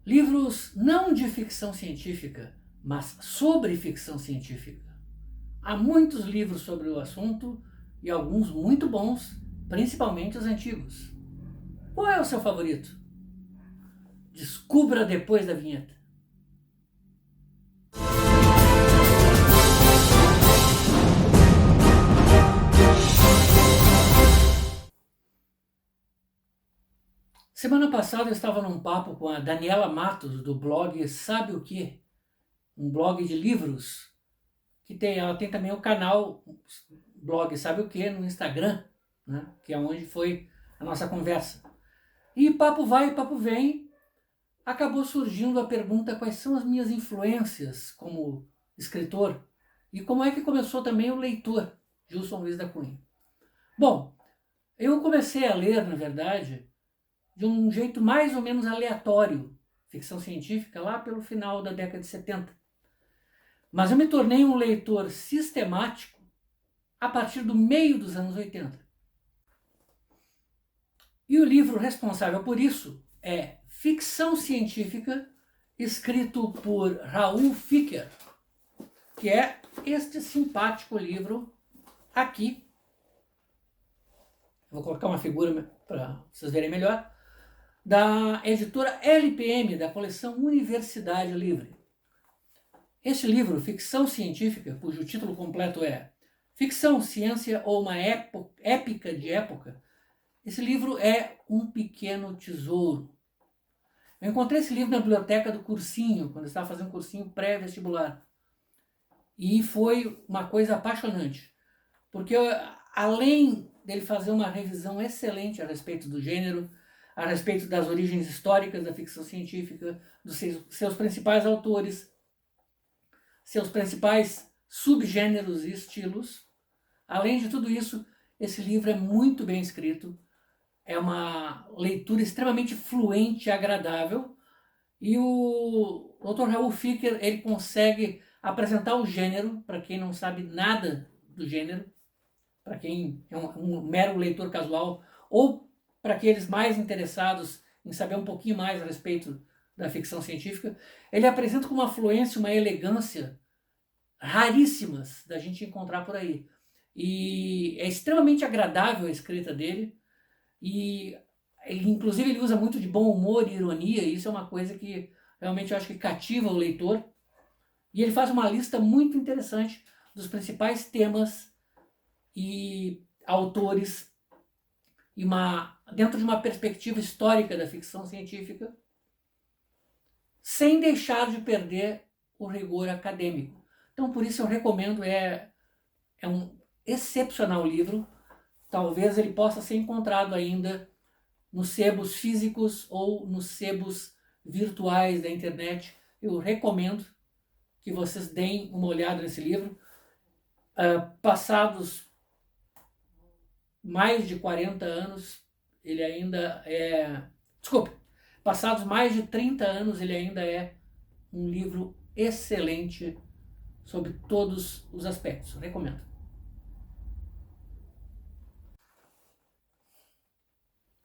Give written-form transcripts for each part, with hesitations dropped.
livros não de ficção científica, mas sobre ficção científica. Há muitos livros sobre o assunto e alguns muito bons, principalmente os antigos. Qual é o seu favorito? Descubra depois da vinheta. Semana passada eu estava num papo com a Daniela Matos, do blog Sabe o Quê? Um blog de livros, ela tem também o canal blog Sabe o Quê? No Instagram, né? Que é onde foi a nossa conversa. E papo vai, papo vem, acabou surgindo a pergunta quais são as minhas influências como escritor e como é que começou também o leitor, Gilson Luiz da Cunha. Bom, eu comecei a ler, na verdade, de um jeito mais ou menos aleatório, ficção científica, lá pelo final da década de 70. Mas eu me tornei um leitor sistemático a partir do meio dos anos 80. E o livro responsável por isso é Ficção Científica, escrito por Raul Ficker, que é este simpático livro aqui. Vou colocar uma figura para vocês verem melhor. Da editora LPM, da coleção Universidade Livre. Este livro, Ficção Científica, cujo título completo é Ficção, Ciência ou uma Épica de Época, esse livro é um pequeno tesouro. Eu encontrei esse livro na biblioteca do cursinho, quando eu estava fazendo um cursinho pré-vestibular. E foi uma coisa apaixonante, porque além dele fazer uma revisão excelente a respeito do gênero, a respeito das origens históricas da ficção científica, dos seus principais autores, seus principais subgêneros e estilos. Além de tudo isso, esse livro é muito bem escrito, é uma leitura extremamente fluente e agradável, e o Dr. Raul Ficker, ele consegue apresentar o gênero, para quem não sabe nada do gênero, para quem é um mero leitor casual, ou para aqueles mais interessados em saber um pouquinho mais a respeito da ficção científica, ele apresenta com uma fluência, uma elegância raríssimas da gente encontrar por aí. E é extremamente agradável a escrita dele, e inclusive ele usa muito de bom humor e ironia, e isso é uma coisa que realmente eu acho que cativa o leitor. E ele faz uma lista muito interessante dos principais temas e autores e dentro de uma perspectiva histórica da ficção científica, sem deixar de perder o rigor acadêmico. Então, por isso eu recomendo, é um excepcional livro. Talvez ele possa ser encontrado ainda nos sebos físicos ou nos sebos virtuais da internet. Eu recomendo que vocês deem uma olhada nesse livro. Passados mais de 40 anos, ele ainda é... Desculpe, passados mais de 30 anos, ele ainda é um livro excelente sobre todos os aspectos. Recomendo.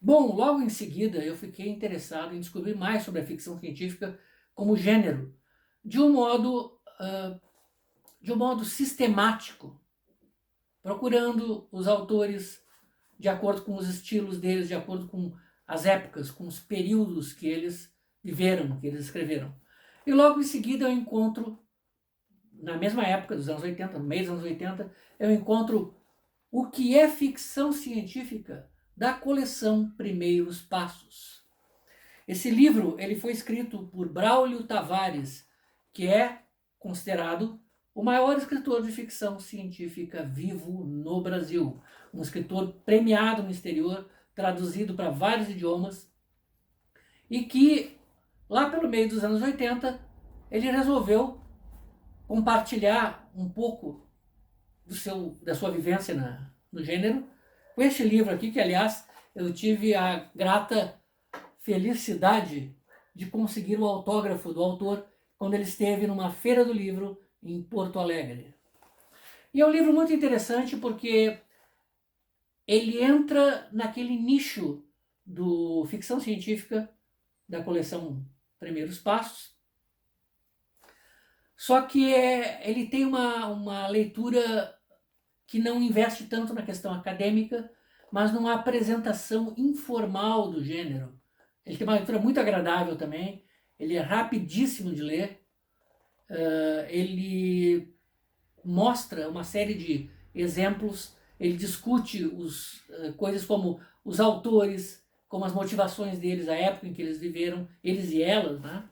Bom, logo em seguida eu fiquei interessado em descobrir mais sobre a ficção científica como gênero, de um modo sistemático, procurando os autores de acordo com os estilos deles, de acordo com as épocas, com os períodos que eles viveram, que eles escreveram. E logo em seguida eu encontro, na mesma época dos anos 80, no meio dos anos 80, eu encontro O que é Ficção Científica, da coleção Primeiros Passos. Esse livro ele foi escrito por Braulio Tavares, que é considerado o maior escritor de ficção científica vivo no Brasil. Um escritor premiado no exterior, traduzido para vários idiomas, e que, lá pelo meio dos anos 80, ele resolveu compartilhar um pouco da sua vivência no gênero, com este livro aqui, que, aliás, eu tive a grata felicidade de conseguir o autógrafo do autor quando ele esteve numa feira do livro em Porto Alegre. E é um livro muito interessante porque ele entra naquele nicho do ficção científica da coleção primeiros passos. Só que ele tem uma leitura que não investe tanto na questão acadêmica, mas numa apresentação informal do gênero. Ele tem uma leitura muito agradável também, ele é rapidíssimo de ler, ele mostra uma série de exemplos, ele discute coisas como os autores, como as motivações deles, a época em que eles viveram, eles e elas, né?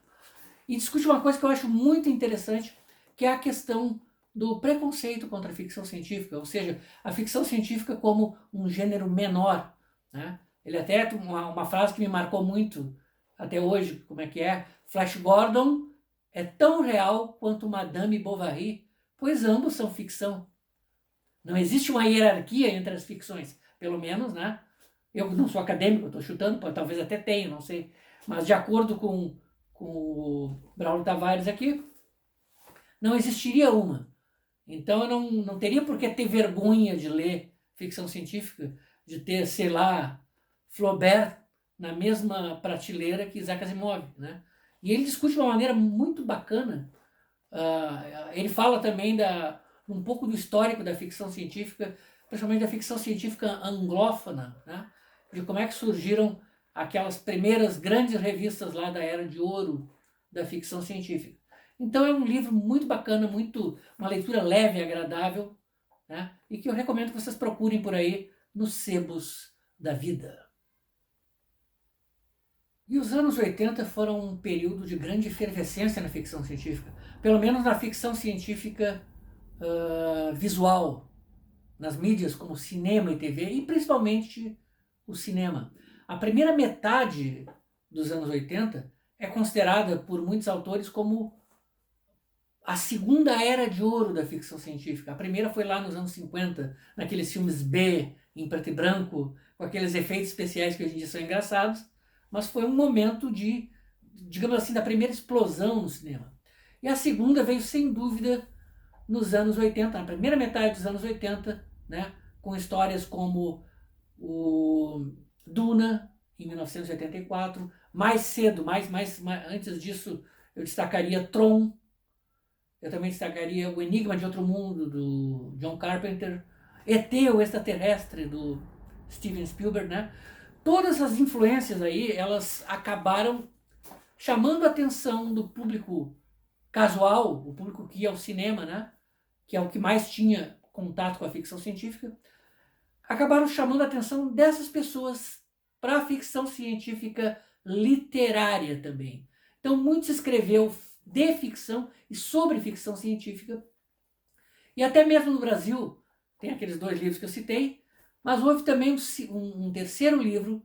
E discute uma coisa que eu acho muito interessante, que é a questão do preconceito contra a ficção científica, ou seja, a ficção científica como um gênero menor, né? Ele até tem uma frase que me marcou muito até hoje, como é que é? Flash Gordon é tão real quanto Madame Bovary, pois ambos são ficção. Não existe uma hierarquia entre as ficções, pelo menos, né? Eu não sou acadêmico, estou chutando, talvez até tenha, não sei. Mas de acordo com o Braulio Tavares aqui, não existiria uma. Então eu não teria por que ter vergonha de ler ficção científica, de ter, sei lá, Flaubert na mesma prateleira que Isaac Asimov, né? E ele discute de uma maneira muito bacana. Ele fala também um pouco do histórico da ficção científica, principalmente da ficção científica anglófona, né? De como é que surgiram aquelas primeiras grandes revistas lá da Era de Ouro da ficção científica. Então é um livro muito bacana, uma leitura leve e agradável, né? E que eu recomendo que vocês procurem por aí nos sebos da vida. E os anos 80 foram um período de grande efervescência na ficção científica, pelo menos na ficção científica visual, nas mídias como cinema e TV, e principalmente o cinema. A primeira metade dos anos 80 é considerada por muitos autores como a segunda era de ouro da ficção científica. A primeira foi lá nos anos 50, naqueles filmes B, em preto e branco, com aqueles efeitos especiais que hoje em dia são engraçados, mas foi um momento digamos assim, da primeira explosão no cinema. E a segunda veio, sem dúvida, nos anos 80, na primeira metade dos anos 80, né, com histórias como o Duna, em 1984, mais cedo, antes disso, eu destacaria Tron, eu também destacaria O Enigma de Outro Mundo, do John Carpenter, E.T., o Extraterrestre, do Steven Spielberg, né? Todas essas influências aí, elas acabaram chamando a atenção do público casual, o público que ia ao cinema, né? Que é o que mais tinha contato com a ficção científica, acabaram chamando a atenção dessas pessoas para a ficção científica literária também. Então, muito se escreveu de ficção e sobre ficção científica. E até mesmo no Brasil, tem aqueles 2 livros que eu citei, mas houve também um terceiro livro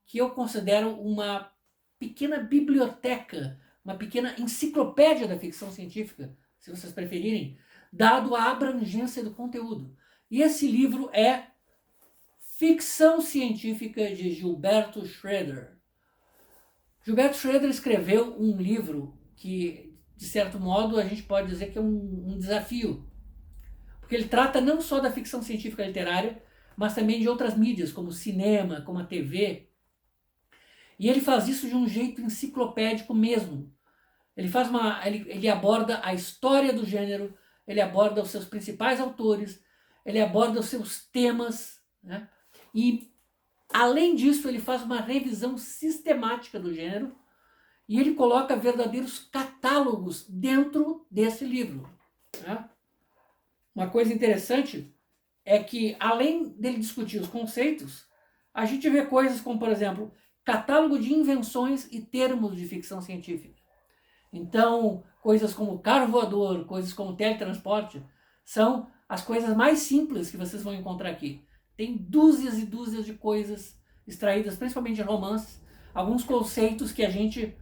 que eu considero uma pequena biblioteca, uma pequena enciclopédia da ficção científica, se vocês preferirem, dado a abrangência do conteúdo. E esse livro é Ficção Científica, de Gilberto Schroeder. Gilberto Schroeder escreveu um livro que, de certo modo, a gente pode dizer que é um desafio, porque ele trata não só da ficção científica literária, mas também de outras mídias, como o cinema, como a TV. E ele faz isso de um jeito enciclopédico mesmo. Ele aborda a história do gênero, ele aborda os seus principais autores, ele aborda os seus temas, né? E, além disso, ele faz uma revisão sistemática do gênero e ele coloca verdadeiros catálogos dentro desse livro, né? Uma coisa interessante é que, além dele discutir os conceitos, a gente vê coisas como, por exemplo, catálogo de invenções e termos de ficção científica. Então, coisas como carro voador, coisas como teletransporte, são as coisas mais simples que vocês vão encontrar aqui. Tem dúzias e dúzias de coisas extraídas, principalmente de romances, alguns conceitos que a gente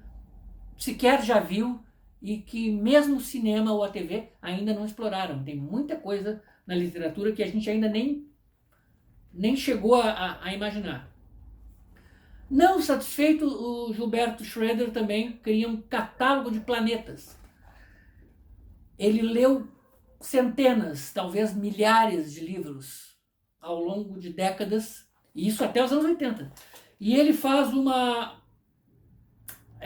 sequer já viu e que mesmo o cinema ou a TV ainda não exploraram. Tem muita coisa na literatura que a gente ainda nem chegou a imaginar. Não satisfeito, o Gilberto Schroeder também cria um catálogo de planetas. Ele leu centenas, talvez milhares de livros ao longo de décadas, e isso até os anos 80. E ele faz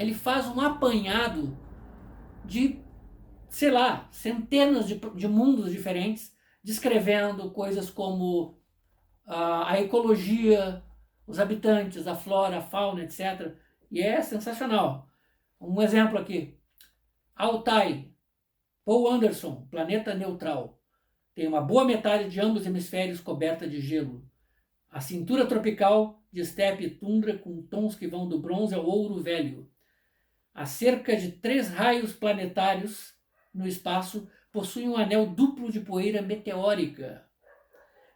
ele faz um apanhado de, sei lá, centenas de mundos diferentes, descrevendo coisas como a ecologia, os habitantes, a flora, a fauna, etc. E é sensacional. Um exemplo aqui. Altai, Paul Anderson, Planeta Neutral. Tem uma boa metade de ambos os hemisférios coberta de gelo. A cintura tropical de estepe e tundra com tons que vão do bronze ao ouro velho. A cerca de 3 raios planetários no espaço possui um anel duplo de poeira meteórica,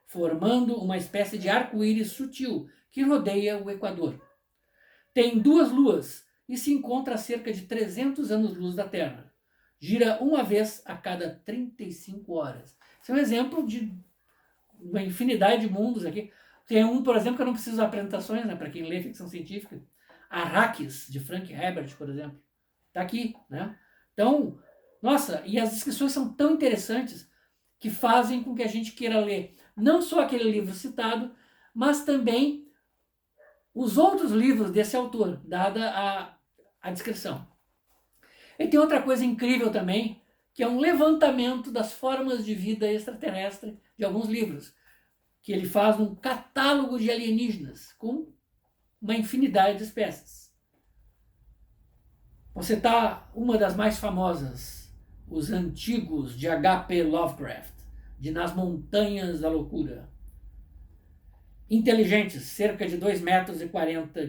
formando uma espécie de arco-íris sutil que rodeia o Equador. Tem 2 luas e se encontra a cerca de 300 anos-luz da Terra. Gira uma vez a cada 35 horas. Esse é um exemplo de uma infinidade de mundos aqui. Tem um, por exemplo, que eu não preciso de apresentações, né, para quem lê ficção científica. Arrakis, de Frank Herbert, por exemplo. Está aqui, né? Então, nossa, e as descrições são tão interessantes que fazem com que a gente queira ler não só aquele livro citado, mas também os outros livros desse autor, dada a descrição. E tem outra coisa incrível também, que é um levantamento das formas de vida extraterrestre de alguns livros, que ele faz um catálogo de alienígenas com uma infinidade de espécies. Você tá uma das mais famosas, Os Antigos, de H.P. Lovecraft, de Nas Montanhas da Loucura. Inteligentes, cerca de 2,40 metros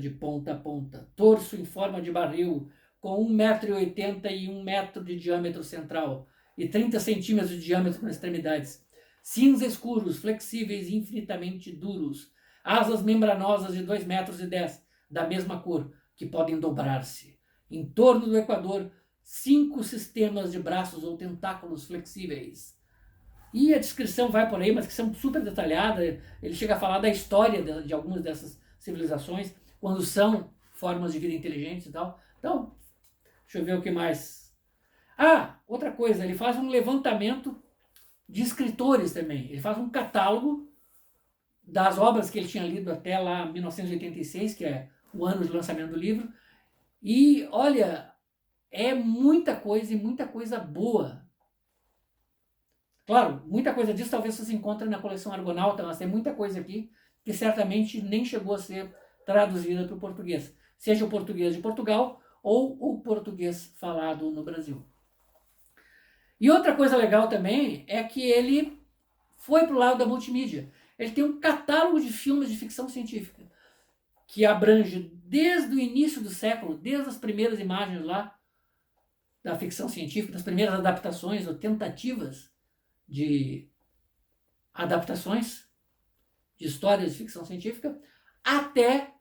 de ponta a ponta, torso em forma de barril, com 1,80 m e 1 metro de diâmetro central e 30 centímetros de diâmetro nas extremidades. Cinza escuros, flexíveis e infinitamente duros. Asas membranosas de 2,10 metros, da mesma cor, que podem dobrar-se. Em torno do Equador, 5 sistemas de braços ou tentáculos flexíveis. E a descrição vai por aí, mas que são super detalhada. Ele chega a falar da história de algumas dessas civilizações, quando são formas de vida inteligentes e tal. Então, deixa eu ver o que mais. Ah, outra coisa, ele faz um levantamento de escritores também. Ele faz um catálogo das obras que ele tinha lido até lá 1986, que é o ano de lançamento do livro. E, olha, é muita coisa e muita coisa boa. Claro, muita coisa disso talvez você encontre na coleção Argonauta, mas tem muita coisa aqui que certamente nem chegou a ser traduzida para o português. Seja o português de Portugal ou o português falado no Brasil. E outra coisa legal também é que ele foi para o lado da multimídia. Ele tem um catálogo de filmes de ficção científica que abrange desde o início do século, desde as primeiras imagens lá da ficção científica, das primeiras adaptações ou tentativas de adaptações de histórias de ficção científica, até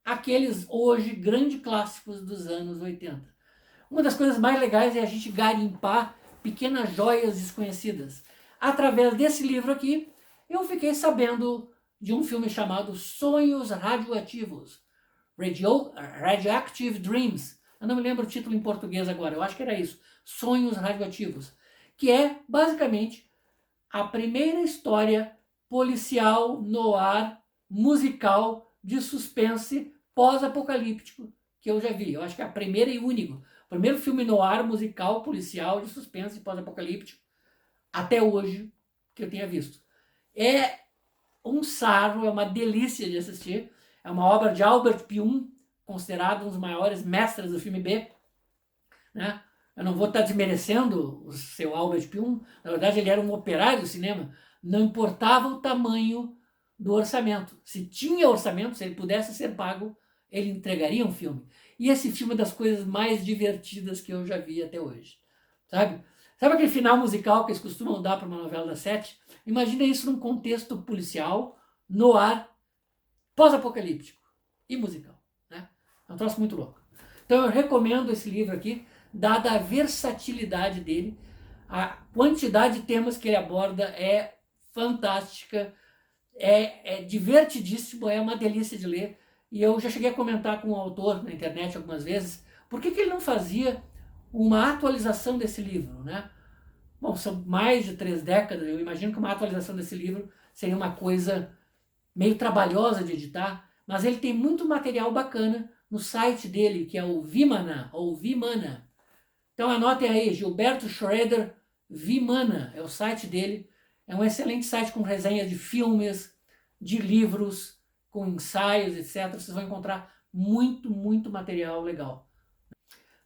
aqueles hoje grandes clássicos dos anos 80. Uma das coisas mais legais é a gente garimpar pequenas joias desconhecidas. Através desse livro aqui, eu fiquei sabendo de um filme chamado Sonhos Radioativos, Radioactive Dreams. Eu não me lembro o título em português agora, eu acho que era isso, Sonhos Radioativos, que é basicamente a primeira história policial, noir, musical, de suspense pós-apocalíptico que eu já vi. Eu acho que é a primeira e única. O primeiro filme noir, musical, policial, de suspense pós-apocalíptico, até hoje, que eu tenha visto. É um sarro, é uma delícia de assistir. É uma obra de Albert Pyun, considerado um dos maiores mestres do filme B, né? Eu não vou estar desmerecendo o seu Albert Pyun. Na verdade, ele era um operário do cinema. Não importava o tamanho do orçamento. Se tinha orçamento, se ele pudesse ser pago, ele entregaria um filme. E esse filme é das coisas mais divertidas que eu já vi até hoje. Sabe? Sabe aquele final musical que eles costumam dar para uma novela das 7? Imagina isso num contexto policial, noir, pós-apocalíptico e musical. Né? É um troço muito louco. Então eu recomendo esse livro aqui, dada a versatilidade dele, a quantidade de temas que ele aborda é fantástica, é divertidíssimo, é uma delícia de ler. E eu já cheguei a comentar com o autor na internet algumas vezes, por que ele não fazia uma atualização desse livro, né? Bom, são mais de 3 décadas, eu imagino que uma atualização desse livro seria uma coisa meio trabalhosa de editar, mas ele tem muito material bacana no site dele, que é o Vimana, ou Vimana. Então anotem aí, Gilberto Schroeder Vimana, é o site dele. É um excelente site com resenhas de filmes, de livros, com ensaios, etc. Vocês vão encontrar muito, muito material legal.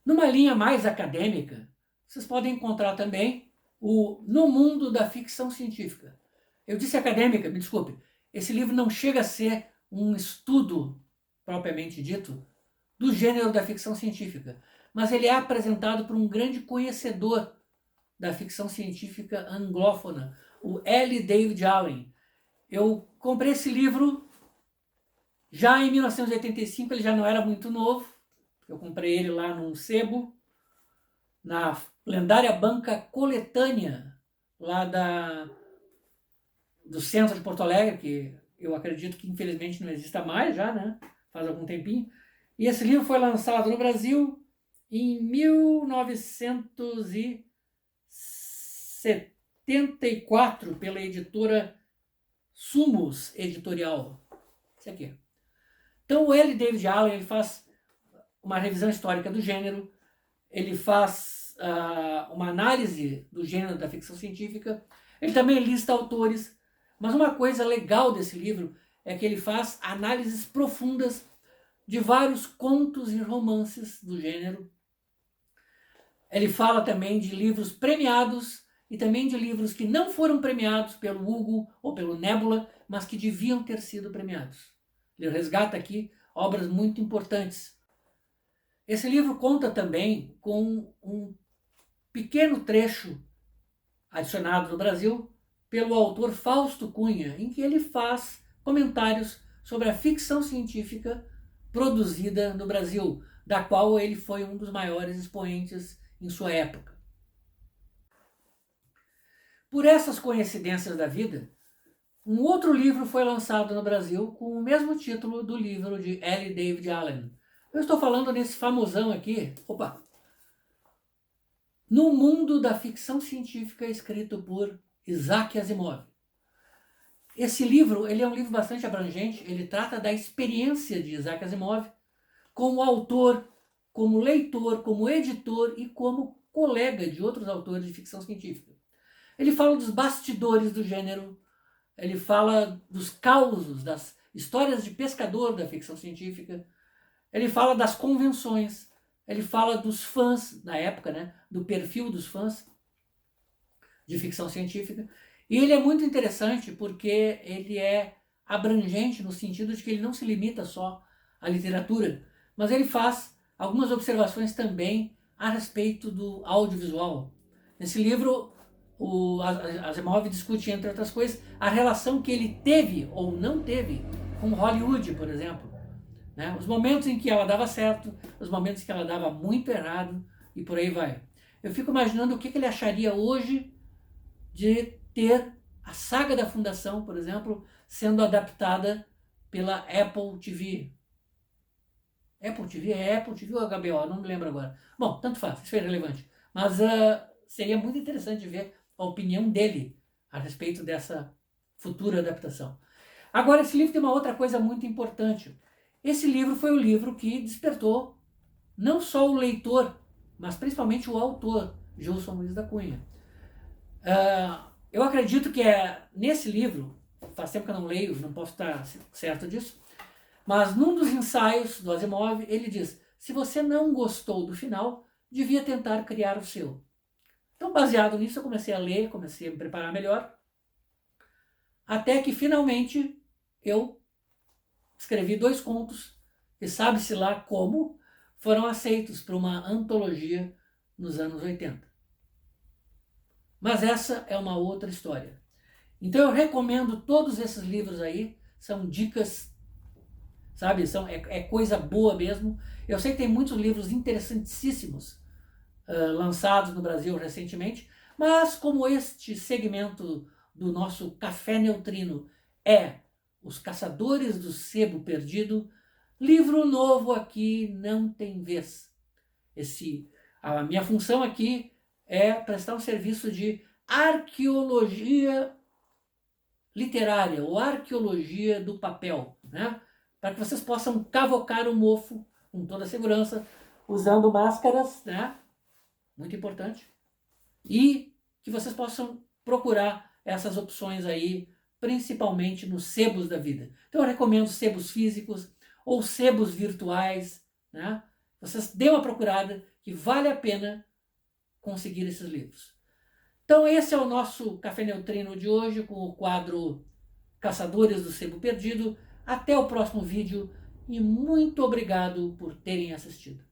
Numa linha mais acadêmica, vocês podem encontrar também o No Mundo da Ficção Científica. Eu disse acadêmica, me desculpe. Esse livro não chega a ser um estudo propriamente dito do gênero da ficção científica, mas ele é apresentado por um grande conhecedor da ficção científica anglófona, o L. David Allen. Eu comprei esse livro já em 1985, ele já não era muito novo. Eu comprei ele lá num sebo, na lendária banca Coletânea, lá do centro de Porto Alegre, que eu acredito que infelizmente não exista mais já, né? Faz algum tempinho. E esse livro foi lançado no Brasil em 1974 pela editora Sumos Editorial. Isso aqui. Então o L. David Allen ele faz uma revisão histórica do gênero, ele faz uma análise do gênero da ficção científica, ele também lista autores, mas uma coisa legal desse livro é que ele faz análises profundas de vários contos e romances do gênero. Ele fala também de livros premiados e também de livros que não foram premiados pelo Hugo ou pelo Nebula, mas que deviam ter sido premiados. Ele resgata aqui obras muito importantes. Esse livro conta também com um pequeno trecho adicionado no Brasil pelo autor Fausto Cunha, em que ele faz comentários sobre a ficção científica produzida no Brasil, da qual ele foi um dos maiores expoentes em sua época. Por essas coincidências da vida, um outro livro foi lançado no Brasil com o mesmo título do livro de L. David Allen. Eu estou falando nesse famosão aqui, No Mundo da Ficção Científica, escrito por Isaac Asimov. Esse livro ele é um livro bastante abrangente, ele trata da experiência de Isaac Asimov como autor, como leitor, como editor e como colega de outros autores de ficção científica. Ele fala dos bastidores do gênero, ele fala dos causos, das histórias de pescador da ficção científica, ele fala das convenções, ele fala dos fãs na época, né, do perfil dos fãs de ficção científica. E ele é muito interessante porque ele é abrangente no sentido de que ele não se limita só à literatura, mas ele faz algumas observações também a respeito do audiovisual. Nesse livro, o Asimov discute, entre outras coisas, a relação que ele teve ou não teve com Hollywood, por exemplo. Né? Os momentos em que ela dava certo, os momentos em que ela dava muito errado e por aí vai. Eu fico imaginando o que ele acharia hoje de ter a saga da Fundação, por exemplo, sendo adaptada pela Apple TV. Apple TV? É Apple TV ou HBO? Não me lembro agora. Bom, tanto faz, isso é irrelevante. Mas seria muito interessante ver a opinião dele a respeito dessa futura adaptação. Agora, esse livro tem uma outra coisa muito importante. Esse livro foi o livro que despertou não só o leitor, mas principalmente o autor, Gilson Luiz da Cunha. Eu acredito que nesse livro, faz tempo que eu não leio, não posso estar certo disso, mas num dos ensaios do Asimov, ele diz, se você não gostou do final, devia tentar criar o seu. Então, baseado nisso, eu comecei a ler, comecei a me preparar melhor, até que finalmente eu escrevi 2 contos, que sabe-se lá como, foram aceitos para uma antologia nos anos 80. Mas essa é uma outra história. Então eu recomendo todos esses livros aí, são dicas, sabe, é coisa boa mesmo. Eu sei que tem muitos livros interessantíssimos lançados no Brasil recentemente, mas como este segmento do nosso Café Neutrino é Os Caçadores do Sebo Perdido, livro novo aqui não tem vez. A minha função aqui é prestar um serviço de arqueologia literária, ou arqueologia do papel, né? Para que vocês possam cavocar o mofo com toda a segurança, usando máscaras, né? Muito importante. E que vocês possam procurar essas opções aí, principalmente nos sebos da vida. Então eu recomendo sebos físicos ou sebos virtuais, né? Vocês dêem uma procurada que vale a pena conseguir esses livros. Então esse é o nosso Café Neutrino de hoje, com o quadro Caçadores do Sebo Perdido. Até o próximo vídeo e muito obrigado por terem assistido.